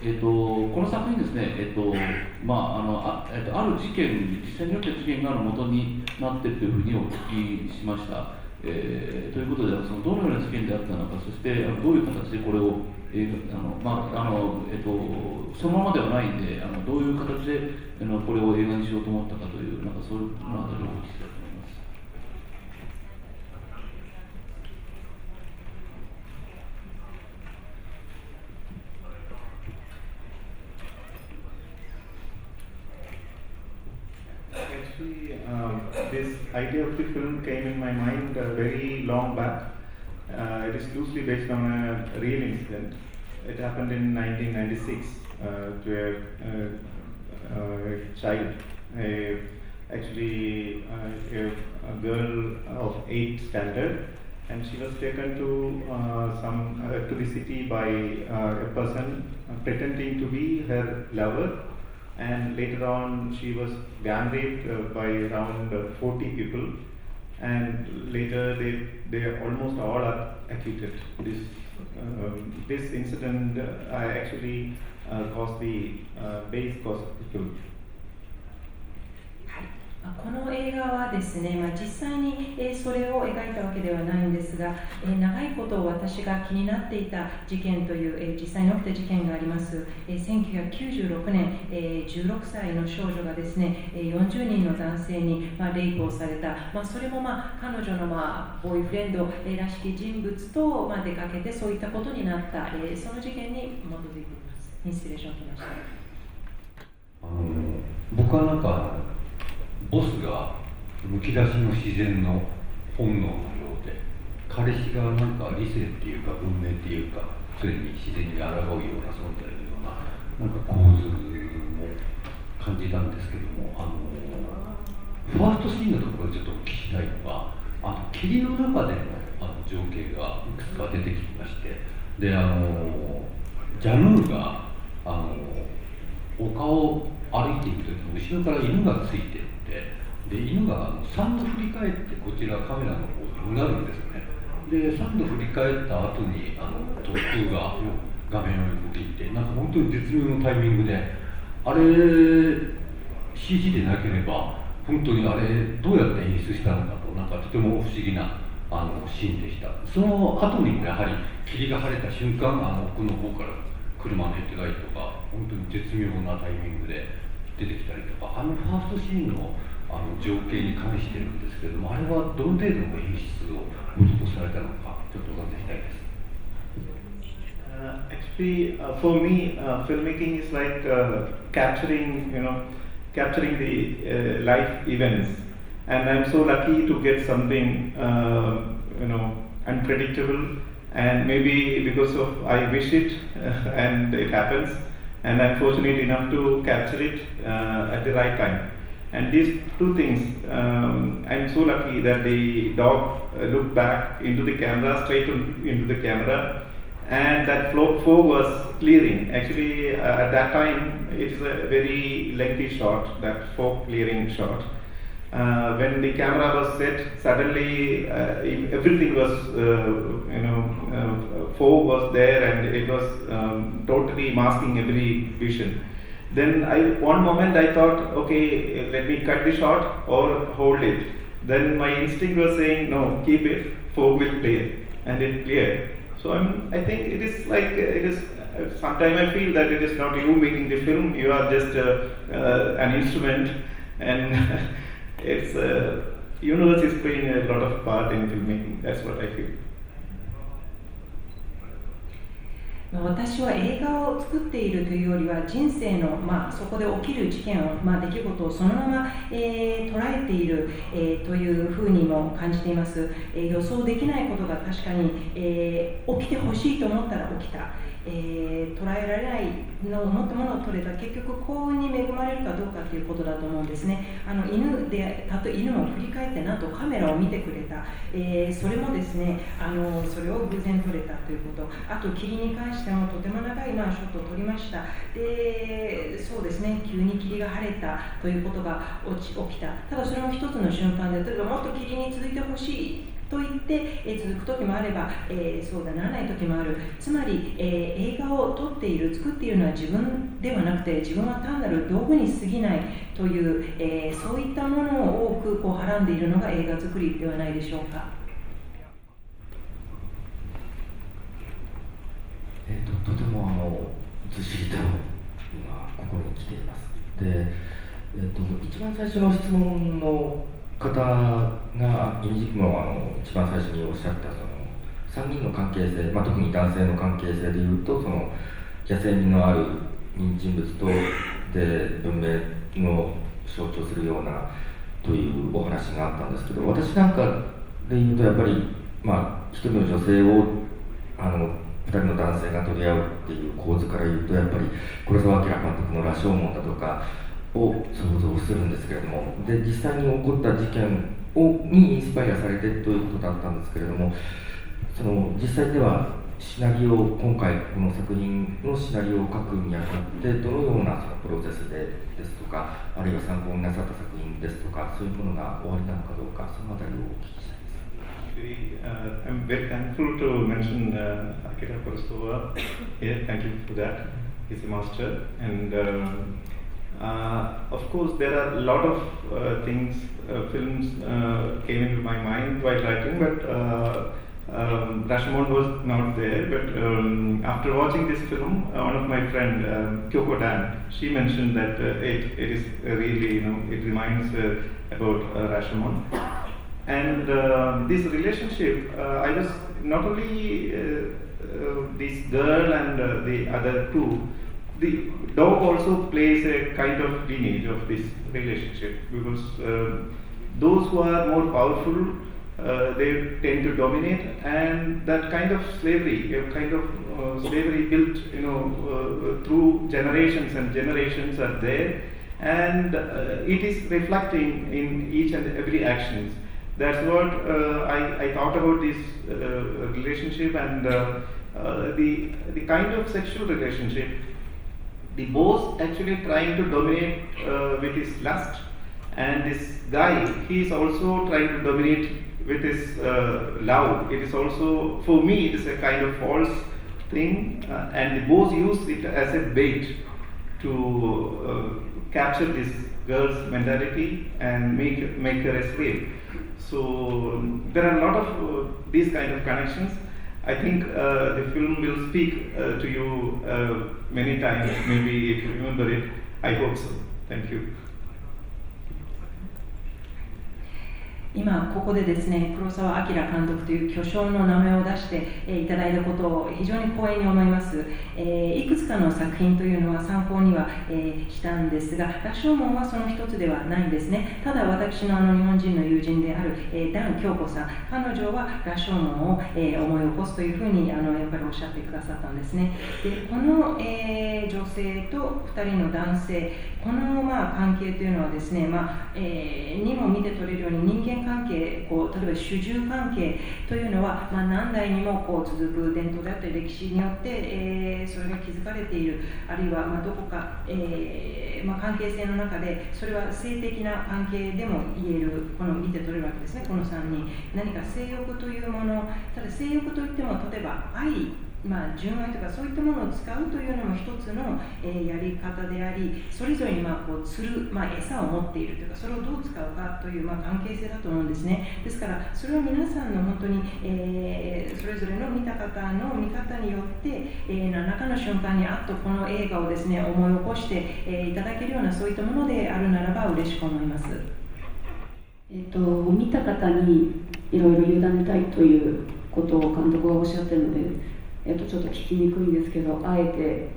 この作品ですね、ある事件、実際に起きた事件が元になっているというふうにお聞きしました。ということで、そのどのような事件であったのか、そしてどういう形でこれを、そのままではないんで、どういう形でこれを映画にしようと思ったかという、そういうのあたりをお聞きしたいと思います。Actually, this idea of the film came in my mind very long back. It is loosely based on a real incident. It happened in 1996 to a child, actually a girl of 8th standard, and she was taken to to the city by a person pretending to be her lover. And later on she was gang raped by around 40 people, and later they almost all are acquitted. This incident actually caused the base cause of the film. この映画はですね、実際にそれを描いたわけではないんですが、長いこと私が気になっていた事件という実際に起きた事件があります。1996年、16歳の少女がですね、40人の男性にレイプをされた。それも彼女のボーイフレンドらしき人物と出かけてそういったことになった、その事件に基づいています。インスピレーションを受けました。僕はなんかボスがむき出しの自然の本能のようで、彼氏がなんか理性っていうか文明っていうか、それに自然に抗うような存在のようななんか構図も感じたんですけども、ファーストシーンのところでちょっとお聞きしたいのが、霧の中での情景がいくつか出てきまして、でジャヌーが丘を歩いていくときに後ろから犬がついていて、で犬が3度振り返ってこちらカメラの方にうなるんですね。で3度振り返った後に突風が画面を横切って、なんか本当に絶妙のタイミングで、あれ CG でなければ本当にあれどうやって演出したのかと、なんかとても不思議なシーンでした。その後にもやはり霧が晴れた瞬間、奥の方から車のヘッドライトが本当に絶妙なタイミングで出てきたりとか、ファーストシーンの情景に関してるんですけれども、あれはどの程度の演出を施されたのか、ちょっとお尋ねしたいです。Actually, for me, filmmaking is like capturing the life events, and I'm so lucky to get something, unpredictable, and maybe because of I wish it, and it happens, and I'm fortunate enough to capture it at the right time. And these two things, I'm so lucky that the dog looked back into the camera, straight into the camera, and that fog was clearing. Actually, at that time, it's a very lengthy shot, that fog clearing shot. When the camera was set, suddenly everything was, fog was there, and it was totally masking every vision. Then one moment I thought, okay, let me cut the shot or hold it. Then my instinct was saying, no, keep it, fog will clear, and it cleared. So I think it is like, it is, sometimes I feel that it is not you making the film, you are just an instrument, and it's, universe is playing a lot of part in filmmaking, that's what I feel. 私は映画を作っているというよりは人生の、そこで起きる事件を、出来事をそのまま、捉えている、というふうにも感じています。予想できないことが確かに、起きてほしいと思ったら起きた。捉えられないのを思ったものを撮れた。結局幸運に恵まれるかどうかということだと思うんですね。犬でたと犬も振り返ってなんとカメラを見てくれた、それもですねそれを偶然撮れたということ。あと霧に関してもとても長いショットを撮りました。でそうですね、急に霧が晴れたということが起きた。ただそれも一つの瞬間で、例えばもっと霧に続いてほしいと言って、続く時もあれば、そうだならない時もある。つまり、映画を撮っている、作っているのは自分ではなくて、自分は単なる道具に過ぎないという、そういったものを多くはらんでいるのが映画作りではないでしょうか。とてもずっしりと今心に来ています。で、一番最初の質問の方が一番最初におっしゃった3人の関係性、特に男性の関係性でいうと野生味のある人物とで文明の象徴するようなというお話があったんですけど、私なんかでいうとやっぱり一人の女性を2人の男性が取り合うっていう構図から言うと、やっぱり黒澤明監督の羅生門だとかを想像するんですけれども、で実際に起こった事件にインスパイアされてということだったんですけれども、実際ではシナリオ、今回この作品のシナリオを書くにあたってどのようなプロセスですとか、あるいは参考になさった作品ですとか、そういうものがおありなのかどうか、そのあたりをお聞きしたいです。I'm very thankful to mention Akira Kurosawa here. Thank you for that. He's a master, and of course there are a lot of films came into my mind while writing, but Rashomon was not there. But after watching this film, one of my friend Kyoko Dan, she mentioned that it is really, it reminds about Rashomon. And this relationship, I was not only this girl and the other two, the dog also plays a kind of lineage of this relationship, because those who are more powerful, they tend to dominate, and that kind of slavery, slavery built, through generations and generations are there, and it is reflecting in each and every actions. That's what I thought about this relationship, and the kind of sexual relationship. The boss actually trying to dominate with his lust, and this guy, he is also trying to dominate with his love. It is also, for me, it is a kind of false thing, and the boss used it as a bait to capture this girl's mentality and make her a slave. So there are a lot of these kind of connections. I think the film will speak to you many times, maybe if you remember it. I hope so. Thank you. 今ここでですね、黒澤明監督という巨匠の名前を出していただいたことを非常に光栄に思います。いくつかの作品というのは参考にはしたんですが、羅生門はその一つではないんですね。ただ私の日本人の友人であるダン京子さん、彼女は羅生門を思い起こすというふうにやっぱりおっしゃってくださったんですね。でこの女性と2人の男性、この関係というのはですね、にも見て取れるように人間関係、例えば主従関係というのは、何代にも続く伝統であったり歴史によって、それが築かれている、あるいはどこか、関係性の中でそれは性的な関係でも言える、この見て取れるわけですね。この3人、何か性欲というもの、ただ性欲といっても例えば愛、純愛とかそういったものを使うというのも一つの、やり方であり、それぞれに釣る、餌を持っているというか、それをどう使うかという、関係性だと思うんですね。ですからそれは皆さんの本当に、それぞれの見た方の見方によって、何らかの瞬間にあっとこの映画をですね思い起こして、いただけるようなそういったものであるならば嬉しく思います。見た方にいろいろ委ねたいということを監督がおっしゃっているので、ちょっと聞きにくいんですけど、あえて、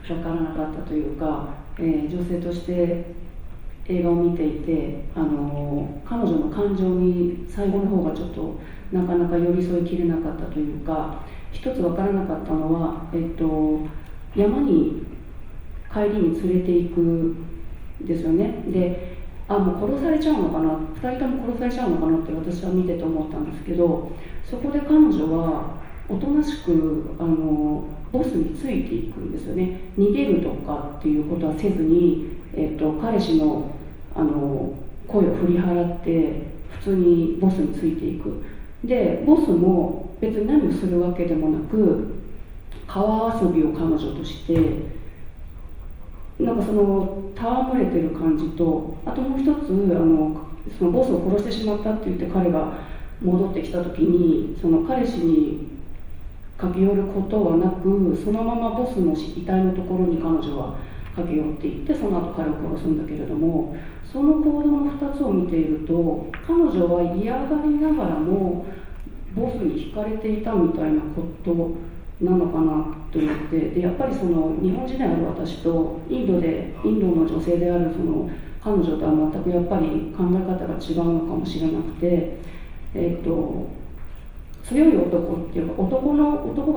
分からなかったというか、女性として映画を見ていて、彼女の感情に最後の方がちょっとなかなか寄り添いきれなかったというか、一つ分からなかったのは、山に帰りに連れていくんですよね。で、もう殺されちゃうのかな、2人とも殺されちゃうのかなって私は見てて思ったんですけど、そこで彼女はおとなしくボスについていくんですよね。逃げるとかっていうことはせずに、彼氏の声を振り払って2普通にボスについていく。でボスも別に何をするわけでもなく、川遊びを彼女として、なんかその戯れてる感じと、あともう一つそのボスを殺してしまったって言って彼が戻ってきた時に、その彼氏に駆け寄ることはなく、そのままボスの遺体のところに彼女は駆け寄っていって、その後彼を殺すんだけれども、その行動の2つを見ていると、彼女は嫌がりながらもボスに惹かれていたみたいなことなのかなと思って、でやっぱりその日本人である私とインドの女性であるその彼女とは全くやっぱり考え方が違うのかもしれなくて、強い男っていうか男が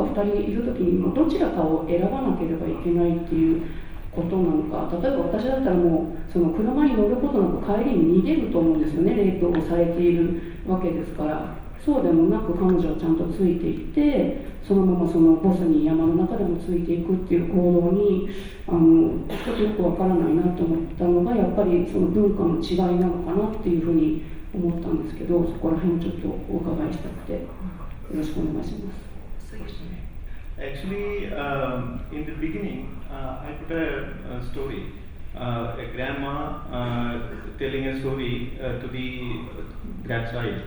2人いる時にもどちらかを選ばなければいけないっていうことなのか。例えば私だったらもうその車に乗ることなく帰りに逃げると思うんですよね。レイプをされているわけですから。そうでもなく彼女はちゃんとついていって、そのままそのボスに山の中でもついていくっていう行動にちょっとよくわからないなと思ったのが、やっぱりその文化の違いなのかなっていうふうに思ったんですけど、そこら辺をちょっとお伺いしたくてよろしくお願いします。Actually, in the beginning, I put a story, a grandma telling a story to the grandchild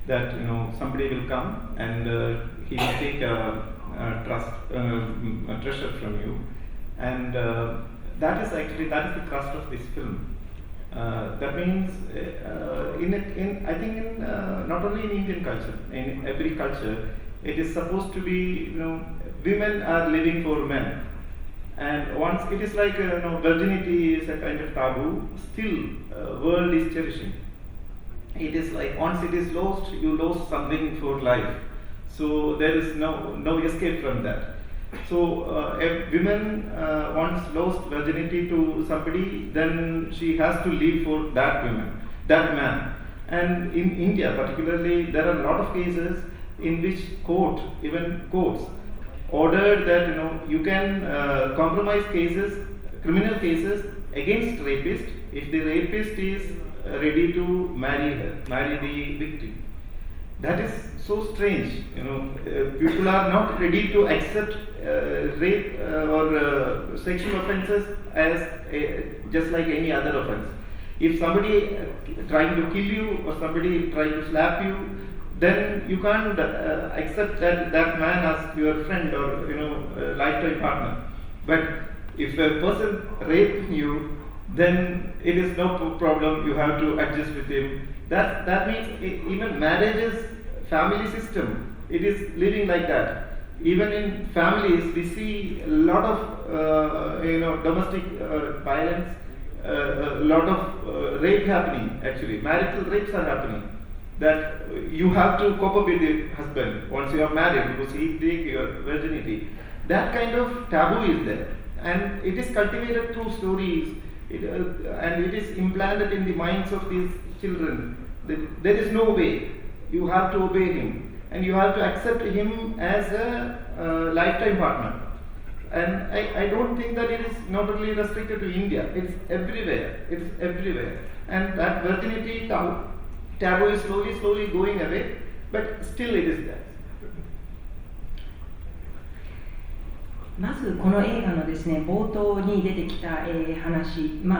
that somebody will come and he will take a treasure from you, and that is the thrust of this film. That means, I think not only in Indian culture, in every culture, it is supposed to be, women are living for men, and once it is like virginity is a kind of taboo, still world is cherishing. It is like once it is lost, you lost something for life. So there is no escape from that. So if women once lost virginity to somebody, then she has to live for that man. And in India particularly, there are a lot of cases in which even courts, ordered that you can compromise cases, criminal cases against rapist if the rapist is ready to marry the victim. That is so strange. People are not ready to accept rape or sexual offences as just like any other offence. If somebody trying to kill you or somebody trying to slap you, then you can't accept that man as your friend or lifetime partner. But if a person rapes you, then it is no problem. You have to adjust with him. That means even marriage's family system, it is living like that. Even in families, we see a lot of domestic violence, a lot of rape happening. Actually, marital rapes are happening. That you have to cope up with the husband once you are married because he take your virginity. That kind of taboo is there, and it is cultivated through stories, and it is implanted in the minds of these children. There is no way. You have to obey him, and you have to accept him as a lifetime partner. And I don't think that it is not only restricted to India. It's everywhere. It's everywhere. And that virginity taboo is slowly going away, but still it is there. まずこの映画のですね、冒頭に出てきた、話、語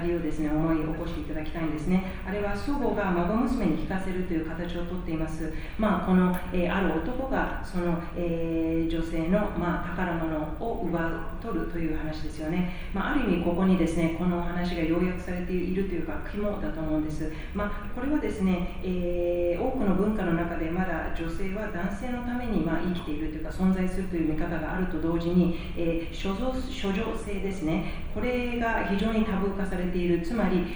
りをですね、思い起こしていただきたいんですね。あれは祖母が孫娘に聞かせるという形をとっています。この、ある男がその、女性の、宝物を奪う取るという話ですよね。ある意味ここにですね、このお話が要約されているというか肝だと思うんです。これはですね、多くの文化の中でまだ女性は男性のために生きているというか存在するという見方があると同時に処女性ですね、これが非常にタブー化されている。つまり、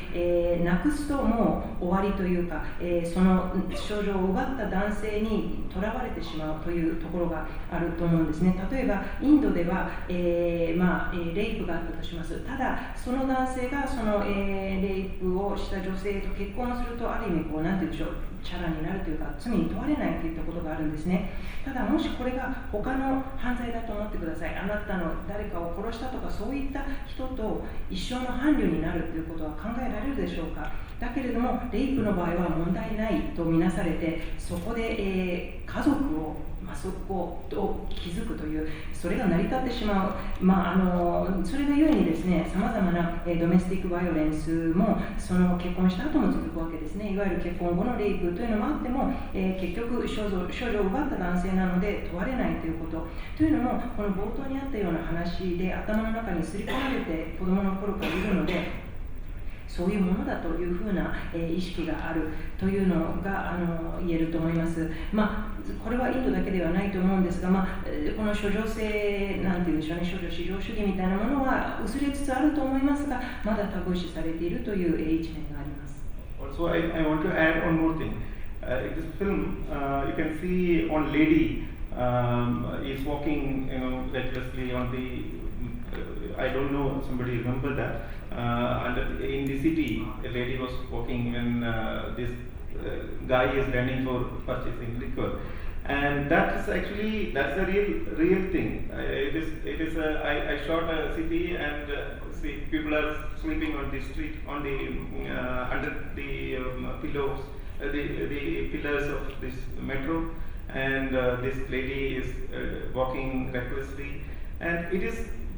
なくすともう終わりというか、その処女を奪った男性にとらわれてしまうというところがあると思うんですね。例えばインドでは、レイプがあったとします。ただその男性がその、レイプをした女性と結婚すると、ある意味なんていうんでしょう、チャラになるというか罪に問われないといったことがあるんですね。ただもししこれが他の犯罪だと思ってください。あなたの誰かを殺したとか、そういった人と一生の伴侶になるということは考えられるでしょうか。だけれどもレイプの場合は問題ないとみなされて、そこで、家族をそこと築くという、それが成り立ってしまう、それがゆえにですね、さまざまなドメスティックバイオレンスもその結婚した後も続くわけですね。いわゆる結婚後のレイプというのもあっても、結局少女を奪った男性なので問われないということ。というのも、この冒頭にあったような話で頭の中に刷り込まれて子供の頃からいるので、そういうものだというふうな意識があるというのが言えると思います。これはインドだけではないと思うんですが、この処女性なんていうんでしょうね、処女至上主義みたいなものは薄れつつあると思いますが、まだタブー視されているという一面があります。Also, I want to add one more thing. In this film, you can see one lady is walking, recklessly on the. I don't know. Somebody remember that. And in the city, a lady was walking when this guy is running for purchasing liquor, and that's a real thing. It is. I shot a city and see people are sleeping on the street on the under the pillows, the pillars of this metro, and this lady is walking recklessly, and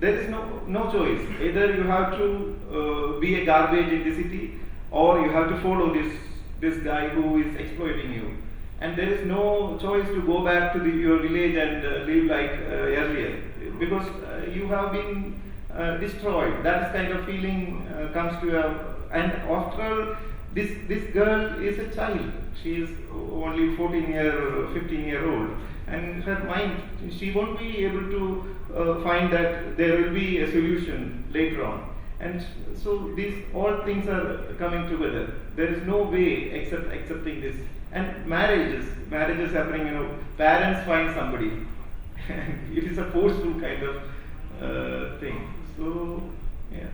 there is no choice. Either you have to be a garbage in the city, or you have to follow this guy who is exploiting you. And there is no choice to go back to your village and live like earlier, because you have been destroyed. That kind of feeling comes to you. And after all, this girl is a child. She is only 15-year-old, and her mind, she won't be able to find that there will be a solution later on. And so these all things are coming together. There is no way except accepting this. And marriages happening, parents find somebody. It is a forceful kind of thing. So, yeah.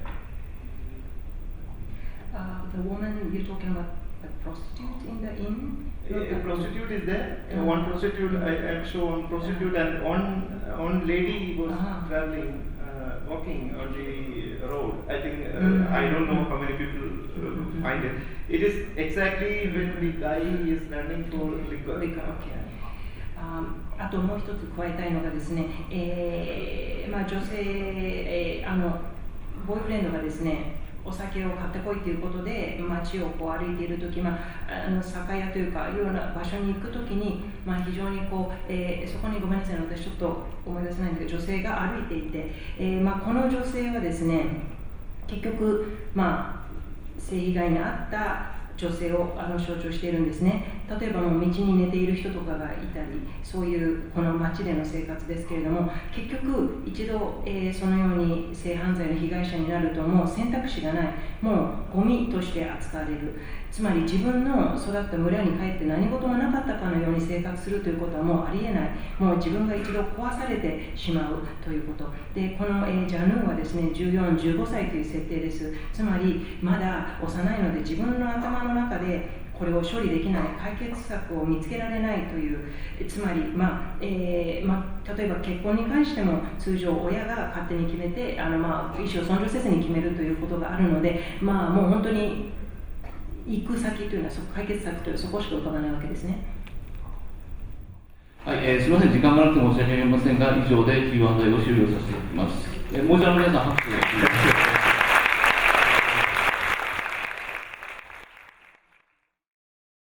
The woman you're talking about, a prostitute in the inn? A prostitute is there. One prostitute, I show one prostitute, and one lady was traveling, walking on the road. I think I don't know how many people find it. It is exactly when the guy is running for liquor. Okay. あともう一つ加えたいのがですね、女性、ボーイフレンドがですね、お酒を買ってこいということで街をこう歩いているとき、酒屋というかような場所に行くときに、非常にそこにごめんなさい、私ちょっと思い出せないんだけど、女性が歩いていて、この女性はですね、結局、性被害に遭った女性を象徴しているんですね。例えばもう道に寝ている人とかがいたり、そういうこの街での生活ですけれども、結局一度、そのように性犯罪の被害者になるともう選択肢がない、もうゴミとして扱われる。つまり自分の育った村に帰って何事もなかったかのように生活するということはもうありえない。もう自分が一度壊されてしまうということで、この、ジャヌーはですね、14、15歳という設定です。つまりまだ幼いので自分の頭の中でこれを処理できない、解決策を見つけられないという、つまり、例えば結婚に関しても通常親が勝手に決めて意思を尊重せずに決めるということがあるので、もう本当に行く先というのは解決策というのはそこしか浮かばないわけですね。はい、すみません、時間がなくて申し訳ありませんが、以上で Q&A を終了させていただきます。もう一度皆さん拍手をお願いします。